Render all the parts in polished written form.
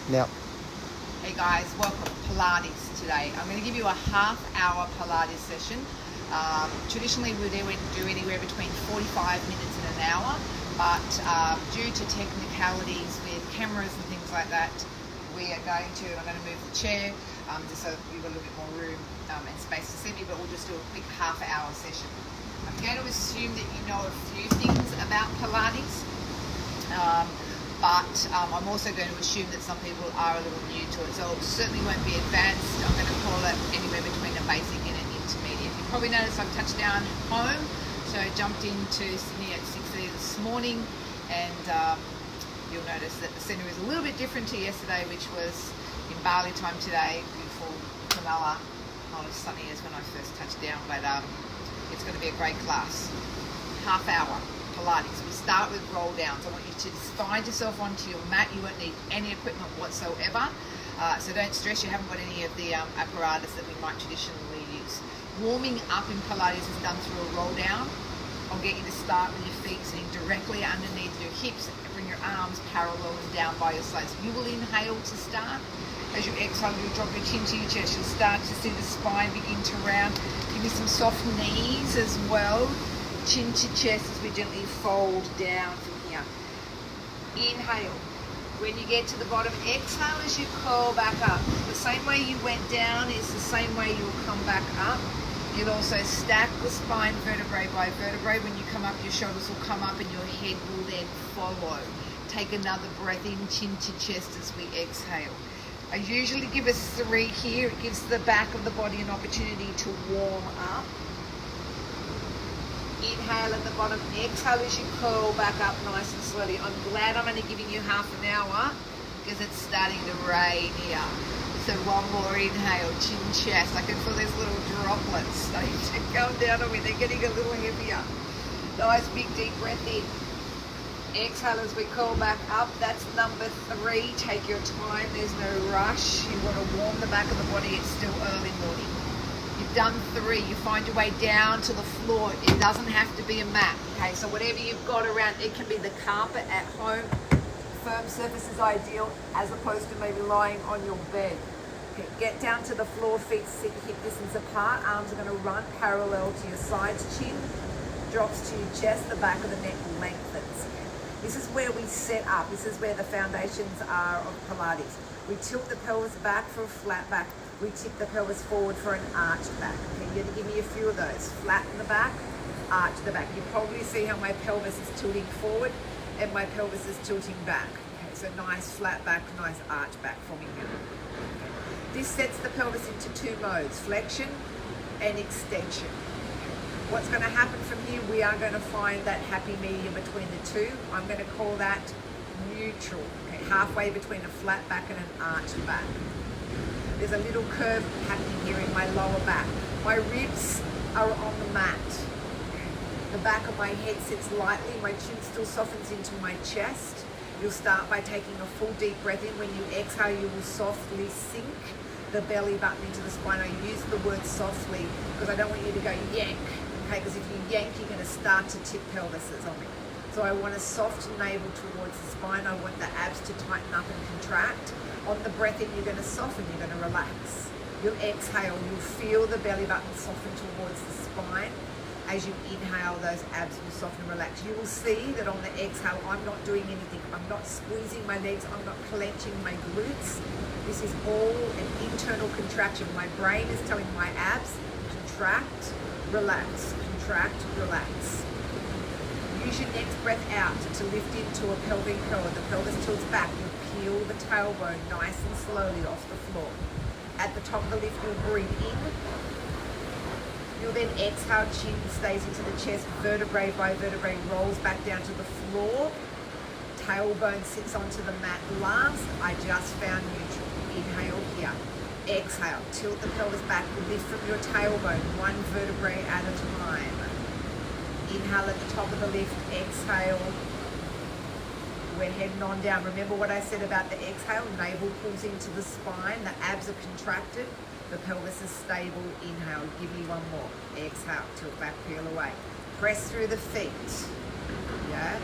Now, Hey guys, welcome to Pilates today. I'm going to give you a half-hour Pilates session. Traditionally we do anywhere between 45 minutes and an hour, but due to technicalities with cameras and things like that, I'm going to move the chair just so we've got a little bit more room and space to see me, but we'll just do a quick half-hour session. I'm going to assume that you know a few things about Pilates. But I'm also going to assume that some people are a little new to it, so it certainly won't be advanced. I'm going to call it anywhere between a basic and an intermediate. You probably noticed I've touched down home, so I jumped into Sydney at 6:30 this morning, and you'll notice that the centre is a little bit different to yesterday, which was in Bali time today, beautiful Cronulla, not as sunny as when I first touched down, but it's going to be a great class. Half hour Pilates. We start with roll downs. I want you to just find yourself onto your mat. You won't need any equipment whatsoever. So don't stress you haven't got any of the apparatus that we might traditionally use. Warming up in Pilates is done through a roll down. I'll get you to start with your feet sitting directly underneath your hips. Bring your arms parallel and down by your sides. You will inhale to start. As you exhale, you'll drop your chin to your chest. You'll start to see the spine begin to round. Give me some soft knees as well. Chin to chest as we gently fold down from here. Inhale. When you get to the bottom, exhale as you curl back up. The same way you went down is the same way you'll come back up. You'll also stack the spine vertebrae by vertebrae. When you come up, your shoulders will come up and your head will then follow. Take another breath in, chin to chest as we exhale. I usually give us 3 here. It gives the back of the body an opportunity to warm up. Inhale at the bottom, exhale as you curl back up nice and slowly. I'm glad I'm only giving you half an hour because it's starting to rain here. So one more inhale, chin, chest. I can feel those little droplets starting to go down on me. They're getting a little heavier. Nice big deep breath in. Exhale as we curl back up. That's number 3. Take your time. There's no rush. You want to warm the back of the body. It's still early morning. You've done 3, you find your way down to the floor. It doesn't have to be a mat, okay? So whatever you've got around, it can be the carpet at home. Firm surface is ideal as opposed to maybe lying on your bed. Okay, get down to the floor, feet sit hip distance apart. Arms are gonna run parallel to your sides. Chin drops to your chest, the back of the neck lengthens. This is where we set up. This is where the foundations are of Pilates. We tilt the pelvis back for a flat back. We tip the pelvis forward for an arched back. Okay, you're gonna give me a few of those. Flat in the back, arch the back. You probably see how my pelvis is tilting forward and my pelvis is tilting back. Okay, so nice flat back, nice arch back for me now. Okay. This sets the pelvis into 2 modes, flexion and extension. What's gonna happen from here, we are gonna find that happy medium between the two. I'm gonna call that neutral, okay, halfway between a flat back and an arched back. There's a little curve happening here in my lower back. My ribs are on the mat. The back of my head sits lightly. My chin still softens into my chest. You'll start by taking a full deep breath in. When you exhale, you will softly sink the belly button into the spine. I use the word softly because I don't want you to go yank, okay? Because if you yank, you're going to start to tip pelvises on me. So I want a soft navel towards the spine. I want the abs to tighten up and contract. On the breath in, you're going to soften, you're going to relax. You'll exhale, you'll feel the belly button soften towards the spine. As you inhale, those abs will soften and relax. You will see that on the exhale, I'm not doing anything. I'm not squeezing my legs, I'm not clenching my glutes. This is all an internal contraction. My brain is telling my abs, contract, relax, contract, relax. Use your next breath out to lift into a pelvic curl. The pelvis tilts back. You peel the tailbone nice and slowly off the floor. At the top of the lift, you'll breathe in. You'll then exhale, chin stays into the chest, vertebrae by vertebrae rolls back down to the floor. Tailbone sits onto the mat. Last, I just found neutral. Inhale here. Exhale, tilt the pelvis back, lift from your tailbone, 1 vertebrae at a time. Inhale at the top of the lift, exhale. We're heading on down. Remember what I said about the exhale? Navel pulls into the spine, the abs are contracted, the pelvis is stable. Inhale, give me 1 more. Exhale, tilt back, peel away. Press through the feet. Yeah?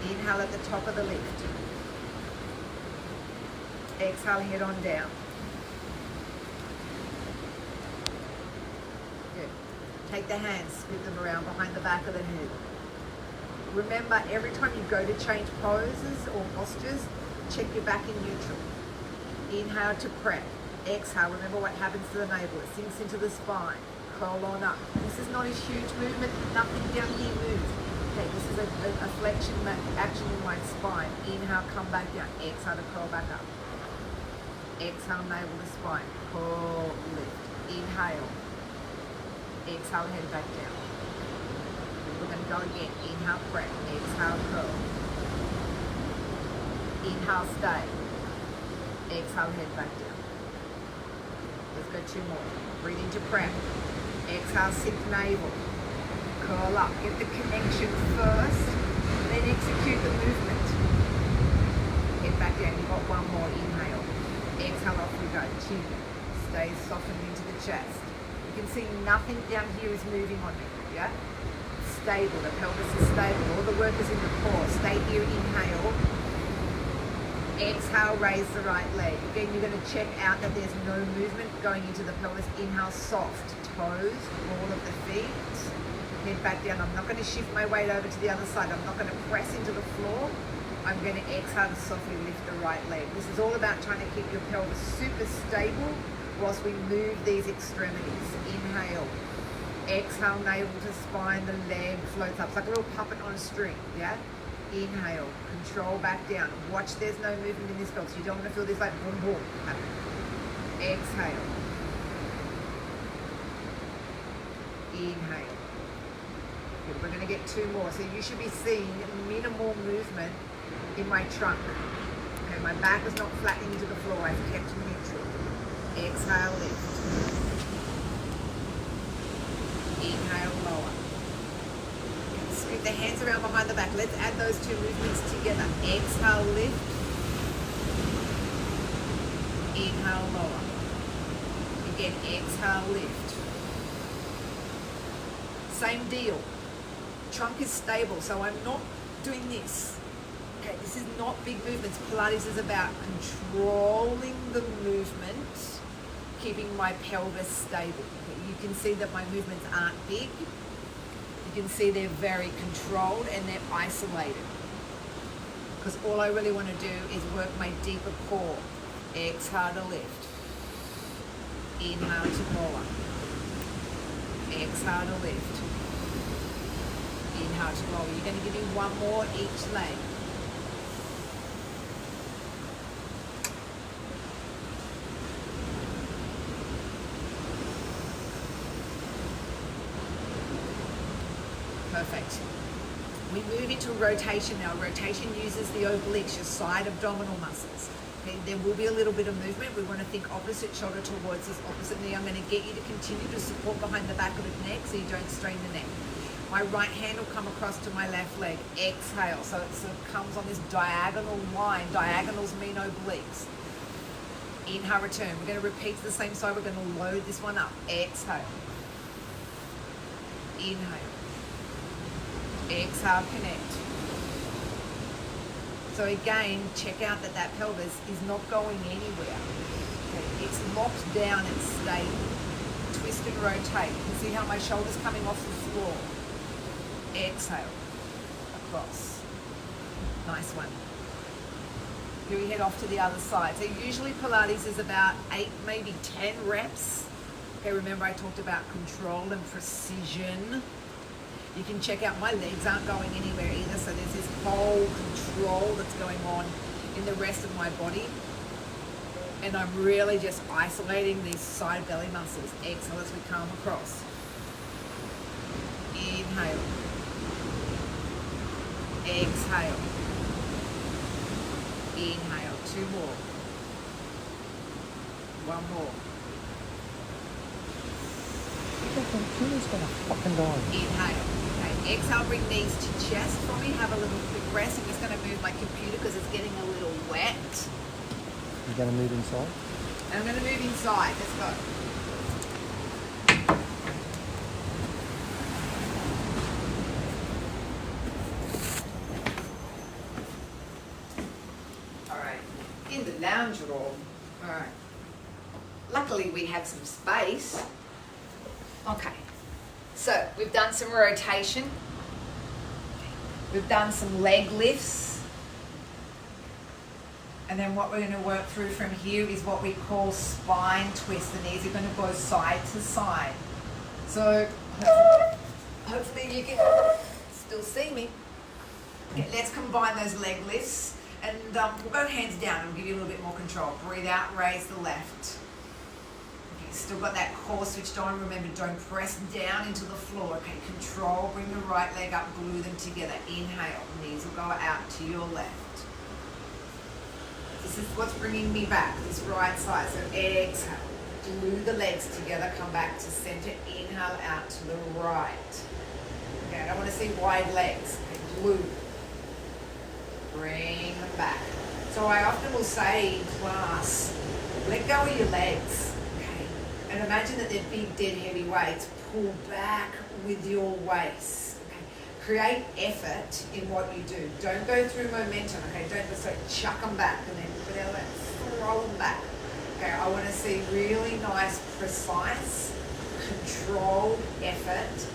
Inhale at the top of the lift. Exhale, head on down. Good. Take the hands, split them around behind the back of the head. Remember, every time you go to change poses or postures, check your back in neutral. Inhale to prep. Exhale, remember what happens to the navel. It sinks into the spine. Curl on up. This is not a huge movement. Nothing down here moves. Okay, this is a flexion action in my spine. Inhale, come back down. Exhale to curl back up. Exhale, navel to spine. Curl, lift. Inhale. Exhale, head back down. We're going to go again. Inhale, prep. Exhale, curl. Inhale, stay. Exhale, head back down. Let's go 2 more. Breathe into prep. Exhale, sink navel. Curl up. Get the connection first, then execute the movement. Head back down. You've got 1 more. Inhale. Exhale, off we go. Chin. Stay softened into the chest. You can see nothing down here is moving on me. Yeah? Stable. The pelvis is stable. All the work is in the core. Stay here. Inhale. Exhale, raise the right leg. Again, you're going to check out that there's no movement going into the pelvis. Inhale, soft. Toes, ball of the feet. Head back down. I'm not going to shift my weight over to the other side. I'm not going to press into the floor. I'm going to exhale to softly lift the right leg. This is all about trying to keep your pelvis super stable whilst we move these extremities. Inhale. Exhale, navel to spine. The leg floats up. It's like a little puppet on a string. Yeah? Inhale. Control back down. Watch there's no movement in this pelvis. You don't want to feel this like boom, boom happen. Exhale. Inhale. Good. We're going to get 2 more. So you should be seeing minimal movement in my trunk. Okay, my back is not flattening into the floor. I've kept neutral. Exhale, lift. Inhale, lower. Scoop the hands around behind the back. Let's add those 2 movements together. Exhale, lift. Inhale, lower. Again, exhale, lift. Same deal. Trunk is stable, so I'm not doing this. Okay, this is not big movements. Pilates is about controlling the movement, keeping my pelvis stable. Okay, you can see that my movements aren't big. You can see they're very controlled and they're isolated. Because all I really want to do is work my deeper core. Exhale to lift. Inhale to lower. Exhale to lift. Inhale to lower. You're going to give me 1 more each leg. Perfect. We move into rotation now. Rotation uses the obliques, your side abdominal muscles. Okay, there will be a little bit of movement. We want to think opposite shoulder towards this opposite knee. I'm going to get you to continue to support behind the back of the neck so you don't strain the neck. My right hand will come across to my left leg. Exhale. So it sort of comes on this diagonal line. Diagonals mean obliques. Inhale, return. We're going to repeat to the same side. We're going to load this one up. Exhale. Inhale. Exhale, connect. So again, check out that that pelvis is not going anywhere. Okay, it's locked down and stable. Twist and rotate. You can see how my shoulder's coming off the floor. Exhale. Across. Nice one. Here we head off to the other side. So usually Pilates is about 8, maybe 10 reps. Okay, remember I talked about control and precision. You can check out my legs aren't going anywhere either, so there's this whole control that's going on in the rest of my body. And I'm really just isolating these side belly muscles. Exhale as we come across. Inhale. Exhale. Inhale. 2 more. 1 more. Computer's gonna fucking die. Inhale. Okay, exhale, bring knees to chest for me. Have a little quick rest. I'm just going to move my computer because it's getting a little wet. You're gonna move inside? And I'm going to move inside. Let's go. All right. In the lounge Bonjour. All right. Luckily, we have some space. Okay. So we've done some rotation. We've done some leg lifts. And then what we're going to work through from here is what we call spine twists. The knees are going to go side to side. So hopefully you can still see me. Okay, let's combine those leg lifts. And we'll go hands down and give you a little bit more control. Breathe out, raise the left. Okay, still got that core switched on. Remember, don't press down into the floor. Okay, control, bring the right leg up, glue them together. Inhale, knees will go out to your left. This is what's bringing me back, this right side. So exhale, glue the legs together, come back to center. Inhale out to the right. Okay, I don't want to see wide legs. Okay, glue. Bring them back. So I often will say in class, let go of your legs, okay? And imagine that they're big, dead, heavy weights. Pull back with your waist, okay? Create effort in what you do. Don't go through momentum, okay? Don't just like chuck them back and then put out that, throw them back. Okay, I want to see really nice, precise, controlled effort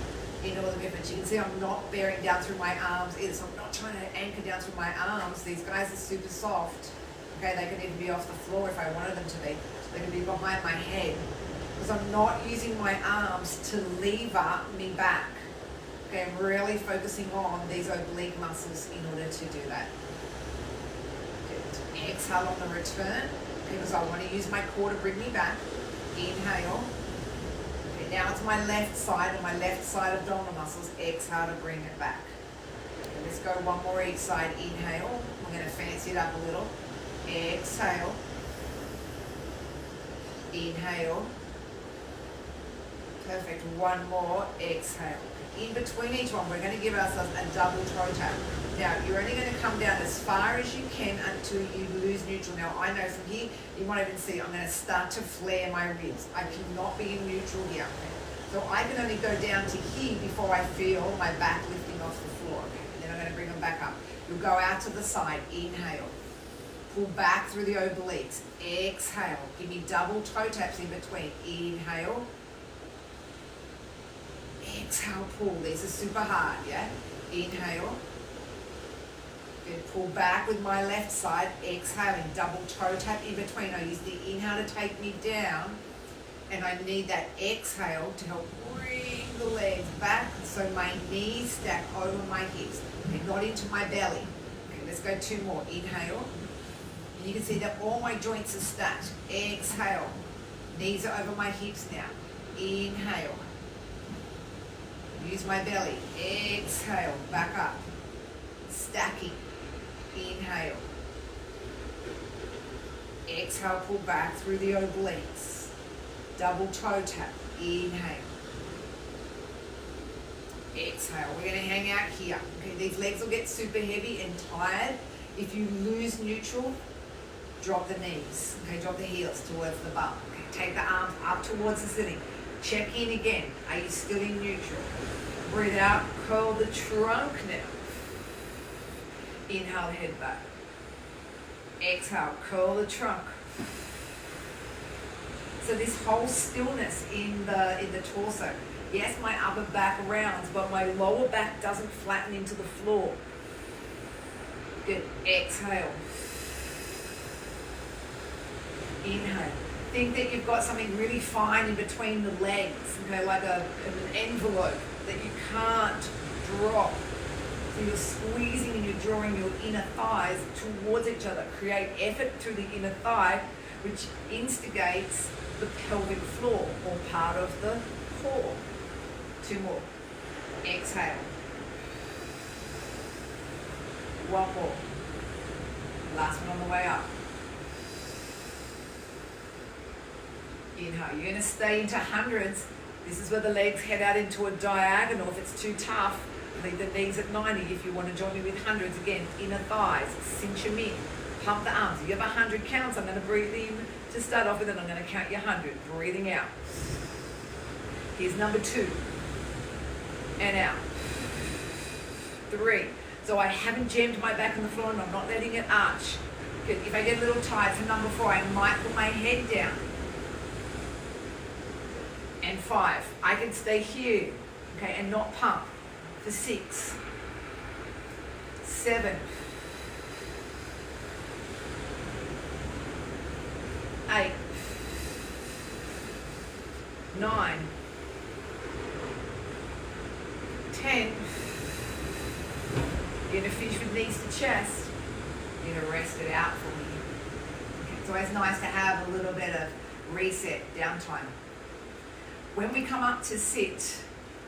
in all the movements. You can see I'm not bearing down through my arms either, so I'm not trying to anchor down through my arms. These guys are super soft. Okay, they can even be off the floor if I wanted them to be. They can be behind my head. Because I'm not using my arms to lever me back. Okay, I'm really focusing on these oblique muscles in order to do that. Good. Exhale on the return, because I want to use my core to bring me back. Inhale. Now it's my left side and my left side abdominal muscles. Exhale to bring it back. Okay, let's go one more each side. Inhale. I'm going to fancy it up a little. Exhale. Inhale. Perfect. One more. Exhale. In between each one, we're going to give ourselves a double toe tap. Now, you're only going to come down as far as you can until you lose neutral. Now, I know from here, you might even see I'm going to start to flare my ribs. I cannot be in neutral here. Okay? So I can only go down to here before I feel my back lifting off the floor. Okay? And then I'm going to bring them back up. You'll go out to the side. Inhale. Pull back through the obliques. Exhale. Give me double toe taps in between. Inhale. Exhale, pull. These are super hard, yeah? Inhale. Good. Pull back with my left side. Exhaling. Double toe tap in between. I use the inhale to take me down. And I need that exhale to help bring the legs back so my knees stack over my hips. Okay, not into my belly. Okay, let's go two more. Inhale. And you can see that all my joints are stacked. Exhale. Knees are over my hips now. Inhale. Use my belly. Exhale. Back up. Stacking. Inhale. Exhale. Pull back through the obliques. Double toe tap. Inhale. Exhale. We're going to hang out here. Okay, these legs will get super heavy and tired. If you lose neutral, drop the knees. Okay, drop the heels towards the bum. Okay, take the arms up towards the ceiling. Check in again. Are you still in neutral? Breathe out. Curl the trunk now. Inhale, head back. Exhale. Curl the trunk. So this whole stillness in the torso. Yes, my upper back rounds, but my lower back doesn't flatten into the floor. Good. Exhale. Inhale. Think that you've got something really fine in between the legs, okay, like an envelope that you can't drop. So you're squeezing and you're drawing your inner thighs towards each other. Create effort through the inner thigh, which instigates the pelvic floor or part of the core. Two more. Exhale. One more. Last one on the way up. Inhale. You're going to stay into hundreds. This is where the legs head out into a diagonal. If it's too tough, leave the knees at 90. If you want to join me with hundreds, again, inner thighs, cinch them in, pump the arms. If you have 100 counts, I'm going to breathe in to start off with, and I'm going to count your 100. Breathing out. Here's number 2. And out. 3. So I haven't jammed my back on the floor and I'm not letting it arch. Good. If I get a little tired for number 4, I might put my head down. And 5. I can stay here, okay, and not pump for 6, 7, 8, 9, 10. You're going to finish with knees to chest. You're going to rest it out for me. Okay, it's always nice to have a little bit of reset, downtime. When we come up to sit,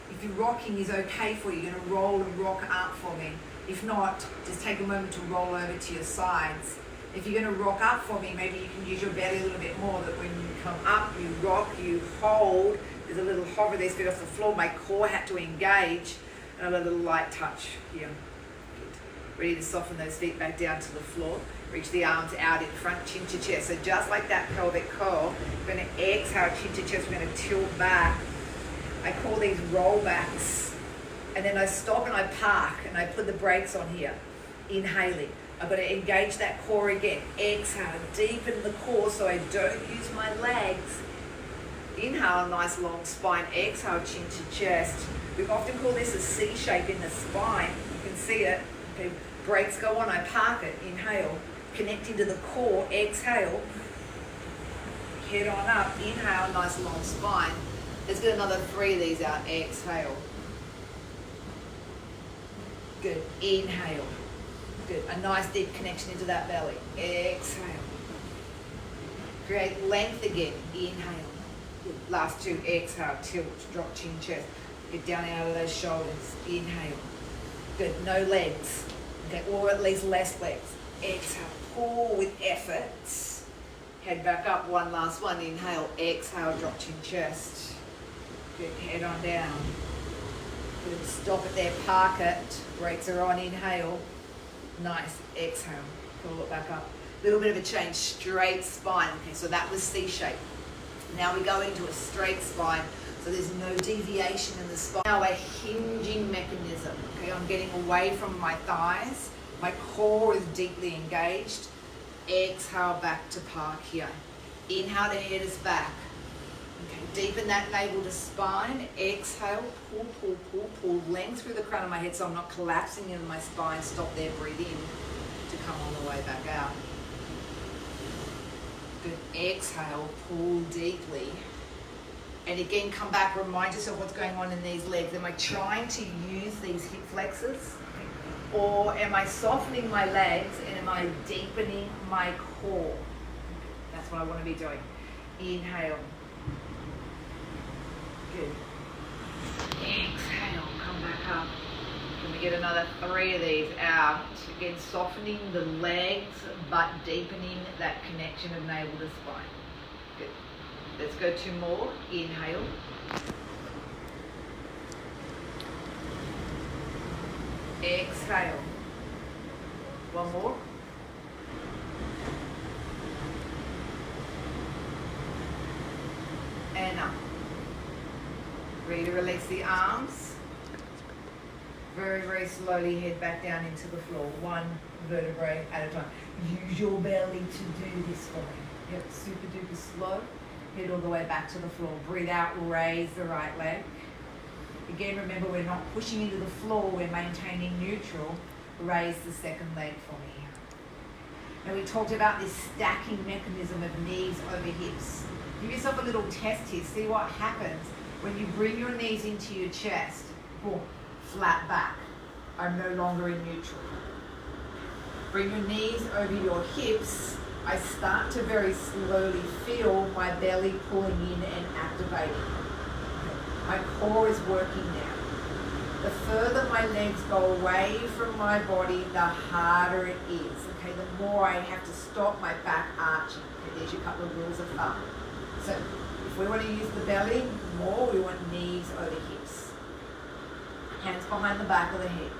if your rocking is okay for you, you're going to roll and rock up for me. If not, just take a moment to roll over to your sides. If you're going to rock up for me, maybe you can use your belly a little bit more, that when you come up, you rock, you hold. There's a little hover there, feet off the floor. My core had to engage, and a little light touch here. Good. Ready to soften those feet back down to the floor. Reach the arms out in front, chin to chest. So just like that pelvic curl, we're going to exhale, chin to chest. We're going to tilt back. I call these rollbacks. And then I stop and I park and I put the brakes on here. Inhaling. I've got to engage that core again. Exhale, deepen the core so I don't use my legs. Inhale, nice long spine. Exhale, chin to chest. We often call this a C shape in the spine. You can see it. Okay. Brakes go on, I park it. Inhale. Connect into the core. Exhale. Head on up. Inhale, nice long spine. Let's get another 3 of these out. Exhale. Good. Inhale. Good. A nice deep connection into that belly. Exhale. Create length again. Inhale. Good. Last 2. Exhale. Tilt. Drop chin chest. Get down out of those shoulders. Inhale. Good. No legs. Okay. Or at least less legs. Exhale. Pull with effort. Head back up. One last one. Inhale. Exhale. Drop chin chest. Good. Head on down. Good. Stop it there. Park it. Brakes are on. Inhale. Nice. Exhale. Pull it back up. Little bit of a change. Straight spine. Okay, so that was C shape. Now we go into a straight spine. So there's no deviation in the spine. Now a hinging mechanism. Okay, I'm getting away from my thighs. My core is deeply engaged. Exhale back to park here. Inhale to head us back. Okay, deepen that navel to spine. Exhale, pull, pull, pull, pull. Length through the crown of my head so I'm not collapsing into my spine. Stop there, breathe in to come all the way back out. Good. Exhale, pull deeply. And again, come back, remind yourself what's going on in these legs. Am I trying to use these hip flexors? Or am I softening my legs and am I deepening my core? That's what I want to be doing. Inhale. Good. Exhale, come back up. Can we get another 3 of these out? Again, softening the legs, but deepening that connection of navel to spine. Good. Let's go 2 more. Inhale. Exhale. 1 more. And up. Ready to release the arms. Very, very slowly head back down into the floor. 1 vertebrae at a time. Use your belly to do this for me. Yep, super duper slow. Head all the way back to the floor. Breathe out, raise the right leg. Again, remember we're not pushing into the floor, we're maintaining neutral. Raise the second leg for me. Now we talked about this stacking mechanism of knees over hips. Give yourself a little test here. See what happens when you bring your knees into your chest. Boom, flat back. I'm no longer in neutral. Bring your knees over your hips. I start to very slowly feel my belly pulling in and activating. My core is working now. The further my legs go away from my body, the harder it is. Okay, the more I have to stop my back arching. Okay, there's your couple of rules of thumb. So if we want to use the belly more, we want knees over hips. Hands behind the back of the head.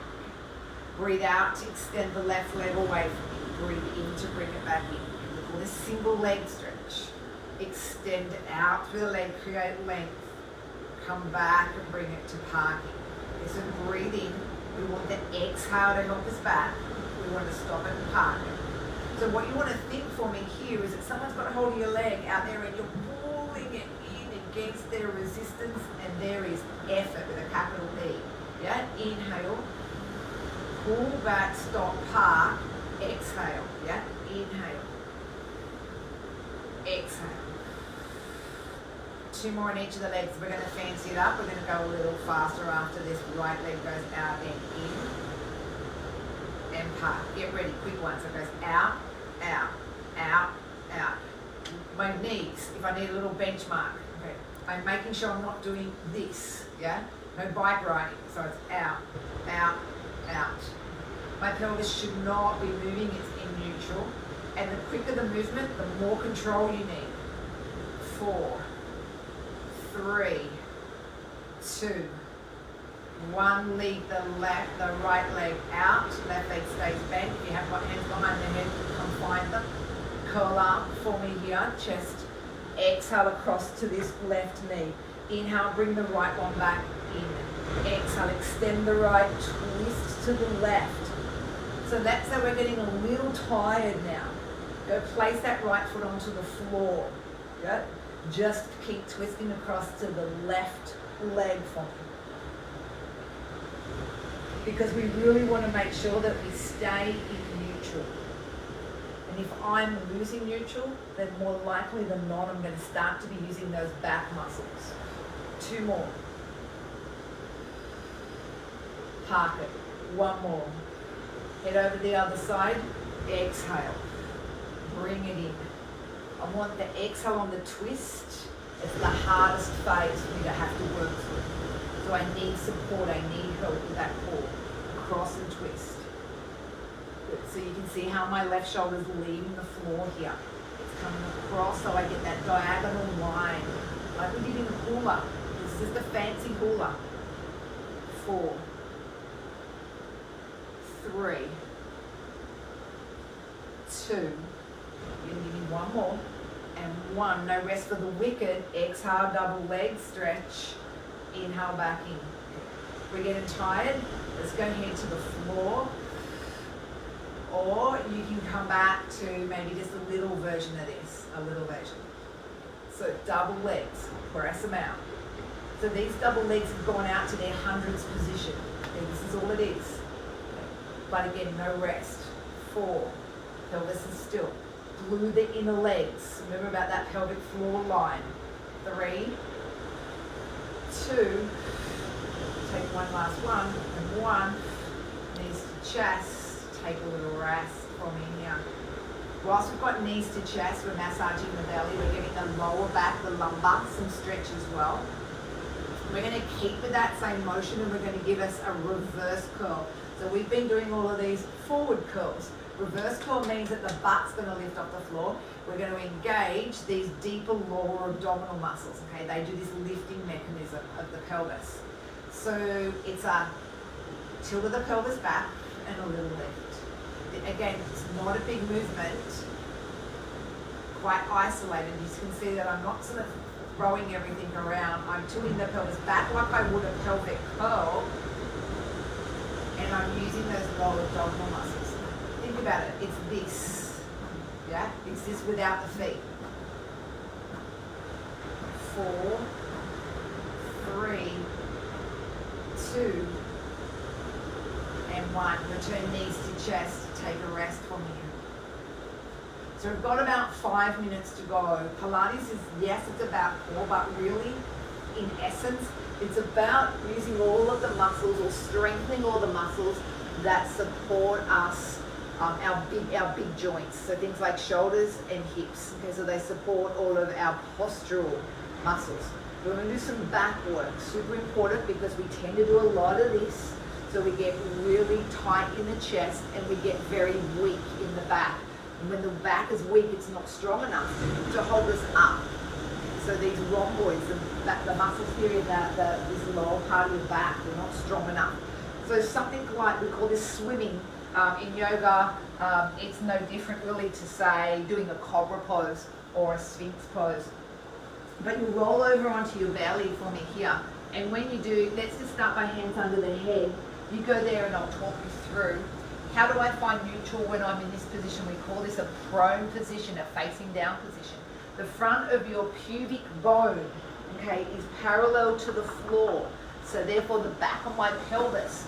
Breathe out to extend the left leg away from you. Breathe in to bring it back in. We call this single leg stretch. Extend out through the leg, create length. Come back and bring it to parking. Okay, so breathe in. We want the exhale to help us back. We want to stop it and park it. So what you want to think for me here is that someone's got a hold of your leg out there and you're pulling it in against their resistance, and there is effort with a capital E. Yeah, inhale, pull back, stop, park, exhale. Yeah, inhale, exhale. 2 more on each of the legs. We're going to fancy it up. We're going to go a little faster after this. Right leg goes out and in and park. Get ready, quick one. So it goes out, out, out, out. My knees, if I need a little benchmark, okay, I'm making sure I'm not doing this, yeah? No bike riding, so it's out, out, out. My pelvis should not be moving, it's in neutral. And the quicker the movement, the more control you need. 4, 3, 2, 1. Lead the right leg out. Left leg stays bent. If you have got hands behind the head, come find them. Curl up for me here. Chest. Exhale across to this left knee. Inhale, bring the right one back in. Exhale, extend the right, twist to the left. So that's how we're getting a little tired now. Go place that right foot onto the floor. Yeah? Just keep twisting across to the left leg for me. Because we really want to make sure that we stay in neutral. And if I'm losing neutral, then more likely than not, I'm going to start to be using those back muscles. 2 more. Park it. 1 more. Head over the other side. Exhale. Bring it in. I want the exhale on the twist. It's the hardest phase for me to have to work through. So I need support, I need help with that core. Cross and twist. Good. So you can see how my left shoulder is leaving the floor here. It's coming across so I get that diagonal line. Like we did in the hula. This is the fancy hula. 4, 3, 2. You're going to give me 1 more. And 1. No rest for the wicked. Exhale, double leg stretch. Inhale back in. We're getting tired. Let's go head to the floor. Or you can come back to maybe just a little version of this. A little version. So double legs. Press them out. So these double legs have gone out to their hundreds position. Okay, this is all it is. But again, no rest. 4. Pelvis is still. Glue the inner legs. Remember about that pelvic floor line. 3, 2. Take one last one. And 1. Knees to chest. Take a little rest for me here. Whilst we've got knees to chest, we're massaging the belly. We're getting the lower back, the lumbar, some stretch as well. We're going to keep with that same motion and we're going to give us a reverse curl. So we've been doing all of these forward curls. Reverse curl means that the butt's going to lift off the floor. We're going to engage these deeper lower abdominal muscles. Okay, they do this lifting mechanism of the pelvis. So it's a tilt of the pelvis back and a little lift. Again, it's not a big movement, quite isolated. You can see that I'm not sort of throwing everything around. I'm tilting the pelvis back like I would a pelvic curl, and I'm using those lower abdominal muscles. Think about it, it's this, yeah? It's this without the feet. 4, 3, 2, and 1. Return knees to chest. Take a rest for me. So we've got about 5 minutes to go. Pilates is, yes, it's about core, but really, in essence, it's about using all of the muscles or strengthening all the muscles that support us, our big joints. So things like shoulders and hips. Okay, so they support all of our postural muscles. We're going to do some back work. Super important because we tend to do a lot of this. So we get really tight in the chest and we get very weak in the back. And when the back is weak, it's not strong enough to hold us up. So these rhomboids, the muscles here in this lower part of your back, they're not strong enough. So something like, we call this swimming. In yoga, it's no different really to say doing a cobra pose or a sphinx pose. But you roll over onto your belly for me here. And when you do, let's just start by hands under the head. You go there and I'll talk you through. How do I find neutral when I'm in this position? We call this a prone position, a facing down position. The front of your pubic bone, okay, is parallel to the floor. So therefore the back of my pelvis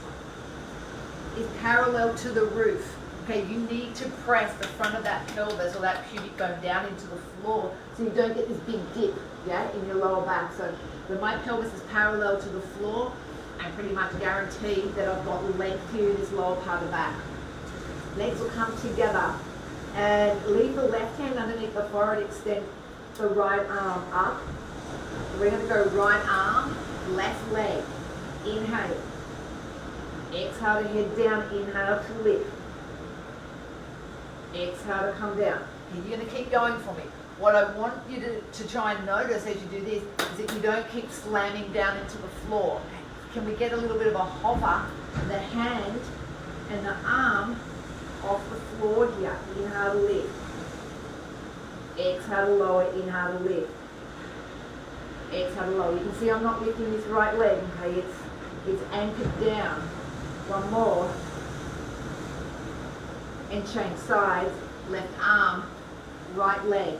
is parallel to the roof. Okay, you need to press the front of that pelvis or that pubic bone down into the floor so you don't get this big dip, yeah, in your lower back. So when my pelvis is parallel to the floor, I pretty much guarantee that I've got length here in this lower part of the back. Legs will come together and leave the left hand underneath the forehead, extend the right arm up. We're going to go right arm, left leg. Inhale. Exhale to head down, inhale to lift. Exhale to come down. Okay, you're going to keep going for me. What I want you to try and notice as you do this is that you don't keep slamming down into the floor. Can we get a little bit of a hover, the hand and the arm off the floor here. Inhale to lift. Exhale to lower, inhale to lift. Exhale to lower. You can see I'm not lifting this right leg, okay? It's anchored down. One more. And change sides. Left arm, right leg.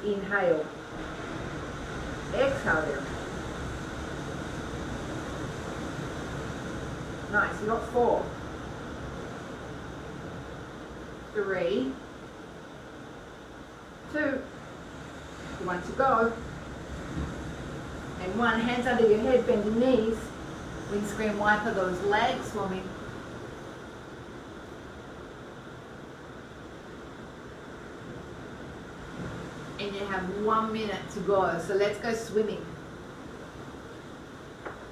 Inhale. Exhale down. Nice, you got 4. 3, 2, 1 to go. And 1, hands under your head, bend your knees. Windscreen wiper those legs for me. And you have 1 minute to go. So let's go swimming.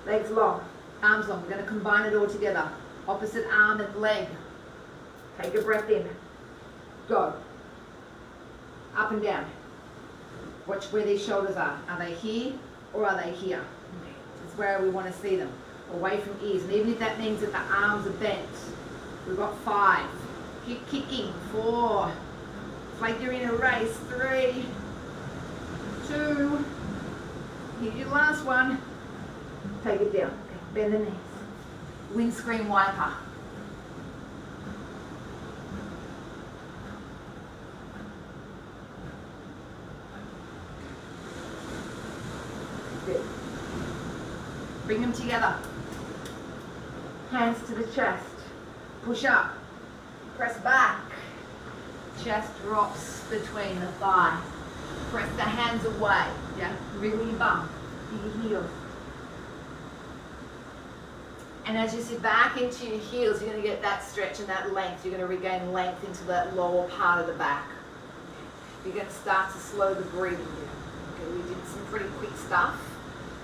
Legs long, arms long. We're going to combine it all together. Opposite arm and leg. Take a breath in. Go. Up and down. Watch where these shoulders are. Are they here or are they here? Okay. That's where we want to see them. Away from ears. And even if that means that the arms are bent. We've got 5. Keep kicking. 4. It's like you're in a race. 3, 2. Here's your last one. Take it down. Okay. Bend the knees. Windscreen wiper. Good. Bring them together. Hands to the chest. Push up. Press back. Chest drops between the thighs. Press the hands away. Yeah. Wriggle your bum. Your heels. And as you sit back into your heels, you're going to get that stretch and that length. You're going to regain length into that lower part of the back. You're going to start to slow the breathing here. Okay, we did some pretty quick stuff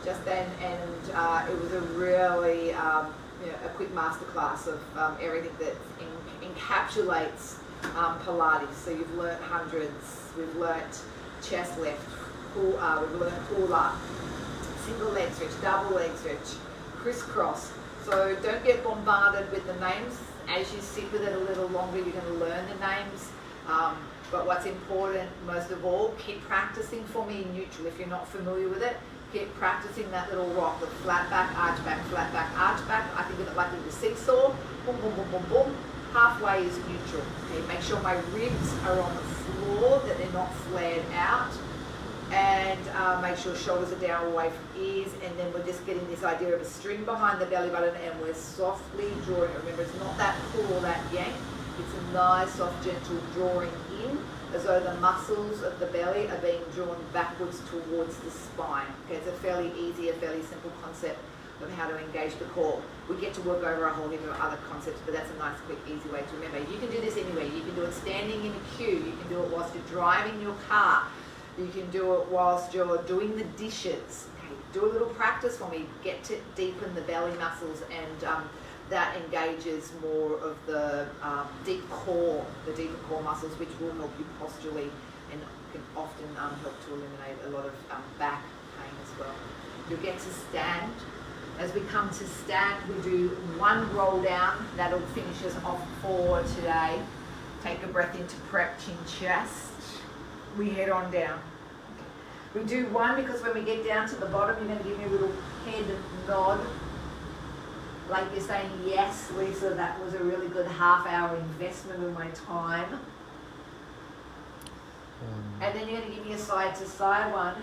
just then, and it was a really a quick masterclass of everything that encapsulates Pilates. So you've learnt hundreds. We've learnt chest lift. We've learnt pull up, single leg stretch, double leg stretch, crisscross. So don't get bombarded with the names. As you sit with it a little longer, you're going to learn the names. But what's important, most of all, keep practicing for me in neutral. If you're not familiar with it, keep practicing that little rock, the flat back, arch back, flat back, arch back. I think of it like a little seesaw. Boom, boom, boom, boom, boom. Halfway is neutral. Okay, make sure my ribs are on the floor, that they're not flared out. And make sure shoulders are down away from ears, and then we're just getting this idea of a string behind the belly button, and we're softly drawing. Remember, it's not that pull or that yank. It's a nice, soft, gentle drawing in, as though the muscles of the belly are being drawn backwards towards the spine. Okay, it's a fairly easy, a fairly simple concept of how to engage the core. We get to work over a whole heap of other concepts, but that's a nice, quick, easy way to remember. You can do this anywhere. You can do it standing in a queue. You can do it whilst you're driving your car. You can do it whilst you're doing the dishes. Okay, do a little practice for me. Get to deepen the belly muscles, and that engages more of the deeper core muscles, which will help you posturally and can often help to eliminate a lot of back pain as well. You'll get to stand. As we come to stand, we do 1 roll down. That'll finish us off for today. Take a breath into prep, chin, chest. We head on down. We do 1 because when we get down to the bottom, you're going to give me a little head nod. Like you're saying, yes, Leesa, that was a really good half-hour investment of my time. And then you're going to give me a side-to-side one.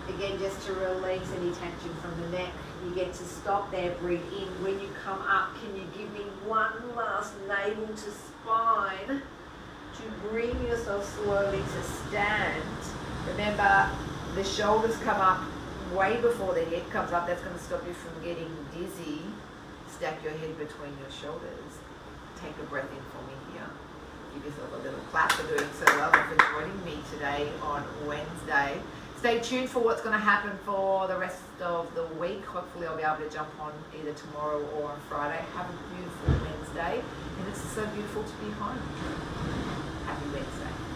Again, just to release any tension from the neck. You get to stop there, breathe in. When you come up, can you give me one last navel to spine to bring yourself slowly to stand? Remember, the shoulders come up way before the head comes up. That's going to stop you from getting dizzy. Stack your head between your shoulders. Take a breath in for me here. Give yourself a little clap for doing so well and for joining me today on Wednesday. Stay tuned for what's going to happen for the rest of the week. Hopefully I'll be able to jump on either tomorrow or on Friday. Have a beautiful Wednesday. And it's so beautiful to be home. Happy Wednesday.